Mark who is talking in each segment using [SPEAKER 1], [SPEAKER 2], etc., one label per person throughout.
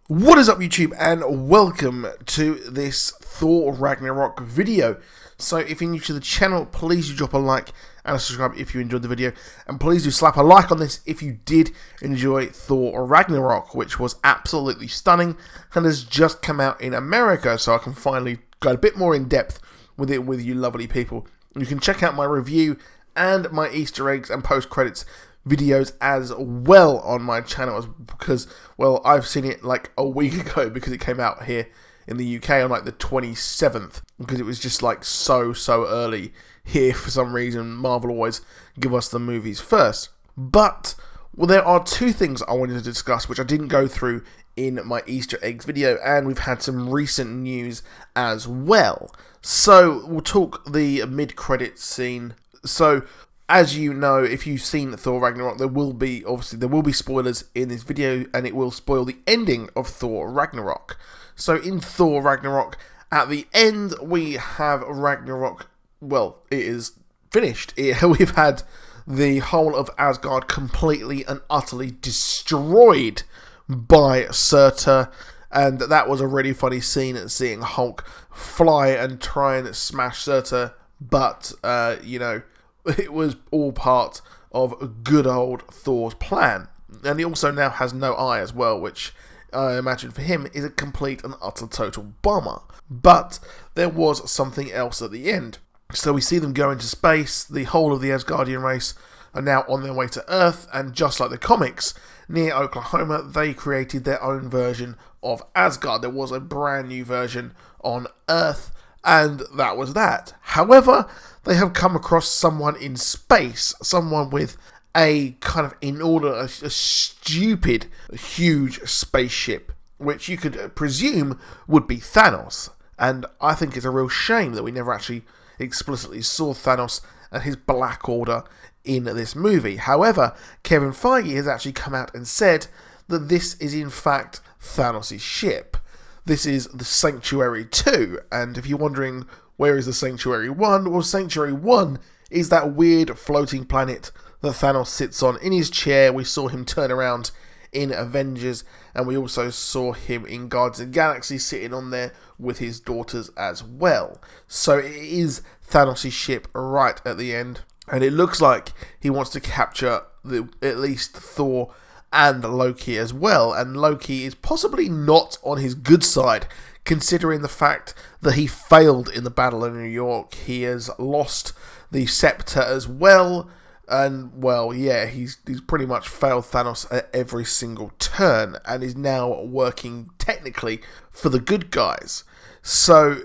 [SPEAKER 1] What is up, YouTube, and welcome to this Thor Ragnarok video. So if you're new to the channel, please do drop a like and a subscribe if you enjoyed the video, and please do slap a like on this if you did enjoy Thor Ragnarok, which was absolutely stunning and has just come out in America, so I can finally go a bit more in depth with it with you lovely people. You can check out my review and my Easter eggs and post-credits videos as well on my channel, because, well, I've seen it like a week ago because it came out here in the UK on like the 27th, because it was just like so early here. For some reason, Marvel always give us the movies first. But, well, there are two things I wanted to discuss which I didn't go through in my Easter eggs video, and we've had some recent news as well. So we'll talk the mid-credits scene. So, as you know, if you've seen Thor Ragnarok, there will be spoilers in this video, and it will spoil the ending of Thor Ragnarok. So in Thor Ragnarok, at the end, we have Ragnarok, well, it is finished. We've had the whole of Asgard completely and utterly destroyed by Surtur, and that was a really funny scene, seeing Hulk fly and try and smash Surtur, but, you know, it was all part of good old Thor's plan. And he also now has no eye as well, which I imagine for him is a complete and utter total bummer. But there was something else at the end. So we see them go into space. The whole of the Asgardian race are now on their way to Earth, and just like the comics, near Oklahoma, they created their own version of Asgard. There was a brand new version on Earth, and that was that. However, they have come across someone in space, someone with a kind of a stupid, huge spaceship, which you could presume would be Thanos. And I think it's a real shame that we never actually explicitly saw Thanos and his Black Order in this movie. However, Kevin Feige has actually come out and said that this is in fact Thanos' ship. This is the Sanctuary 2, and if you're wondering where is the Sanctuary 1, well, Sanctuary 1 is that weird floating planet that Thanos sits on in his chair. We saw him turn around in Avengers, and we also saw him in Guardians of the Galaxy sitting on there with his daughters as well. So it is Thanos' ship right at the end, and it looks like he wants to capture at least Thor and Loki as well, and Loki is possibly not on his good side, considering the fact that he failed in the Battle of New York. He has lost the scepter as well, and, well, yeah, he's pretty much failed Thanos at every single turn, and is now working technically for the good guys. So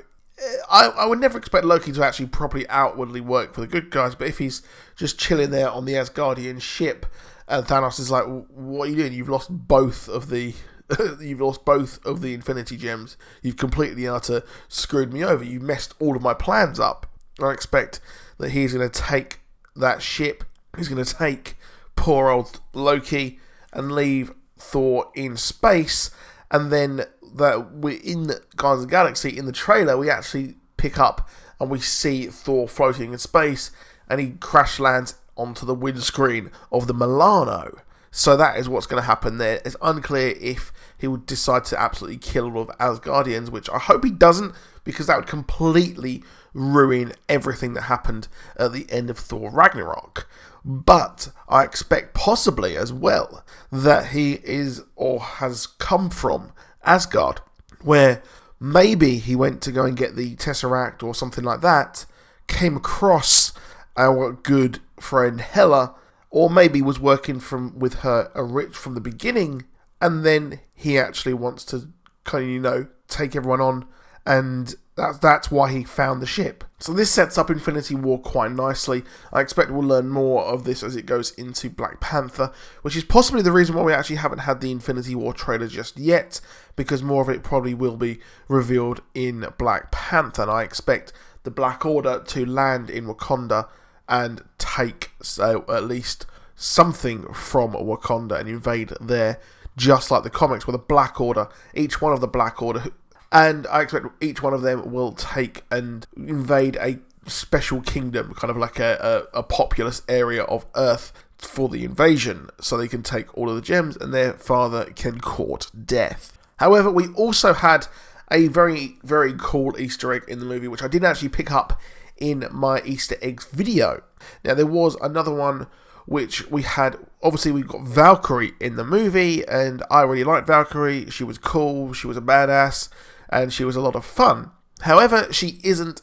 [SPEAKER 1] I would never expect Loki to actually properly outwardly work for the good guys, but if he's just chilling there on the Asgardian ship, and Thanos is like, "What are you doing? You've lost both of the, Infinity Gems. You've completely and utter screwed me over. You messed all of my plans up." I expect that he's going to take that ship. He's going to take poor old Loki and leave Thor in space. And then that we're in Guardians of the Galaxy, in the trailer, we actually pick up and we see Thor floating in space, and he crash lands onto the windscreen of the Milano. So that is what's going to happen there. It's unclear if he would decide to absolutely kill all of Asgardians, which I hope he doesn't, because that would completely ruin everything that happened at the end of Thor Ragnarok. But I expect possibly as well that he is or has come from Asgard, where maybe he went to go and get the Tesseract or something like that, came across our good friend Hela, or maybe was working with her from the beginning, and then he actually wants to kind of, take everyone on, and that's why he found the ship. So this sets up Infinity War quite nicely. I expect we'll learn more of this as it goes into Black Panther, which is possibly the reason why we actually haven't had the Infinity War trailer just yet, because more of it probably will be revealed in Black Panther, and I expect the Black Order to land in Wakanda and take at least something from Wakanda and invade there, just like the comics, where the Black Order, each one of the Black Order, and I expect each one of them will take and invade a special kingdom, kind of like a populous area of Earth for the invasion, so they can take all of the gems and their father can court death. However, we also had a very, very cool Easter egg in the movie, which I didn't actually pick up in my Easter eggs video. Now, there was another one which we had. Obviously, we got Valkyrie in the movie, and I really liked Valkyrie. She was cool, she was a badass, and she was a lot of fun. However, she isn't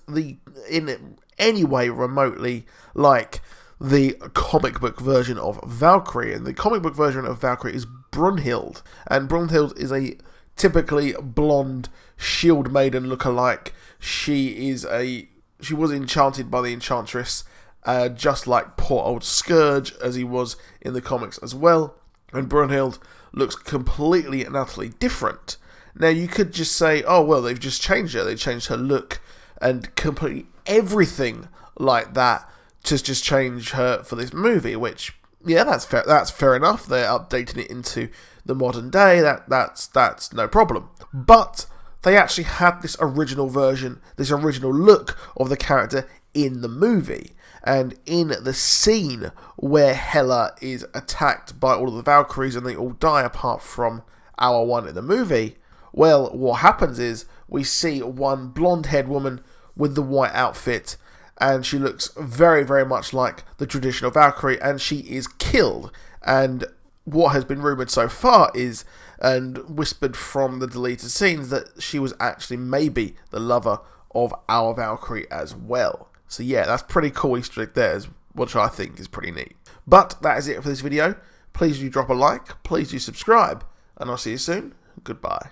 [SPEAKER 1] in any way remotely like the comic book version of Valkyrie. And the comic book version of Valkyrie is Brunhild, and Brunhild is a typically blonde shield maiden lookalike. She was enchanted by the Enchantress, just like poor old Scourge, as he was in the comics as well. And Brunhild looks completely and utterly different. Now, you could just say, oh, well, they've just changed her. They changed her look and completely everything like that to just change her for this movie, which, yeah, that's fair enough. They're updating it into the modern day. That's no problem. But they actually had this original version, this original look of the character in the movie. And in the scene where Hela is attacked by all of the Valkyries and they all die apart from our one in the movie, well, what happens is we see one blonde-haired woman with the white outfit, and she looks very, very much like the traditional Valkyrie, and she is killed. And what has been rumoured so far is, and whispered from the deleted scenes, that she was actually maybe the lover of our Valkyrie as well. So yeah, that's pretty cool Easter egg there, which I think is pretty neat. But that is it for this video. Please do drop a like, please do subscribe, and I'll see you soon. Goodbye.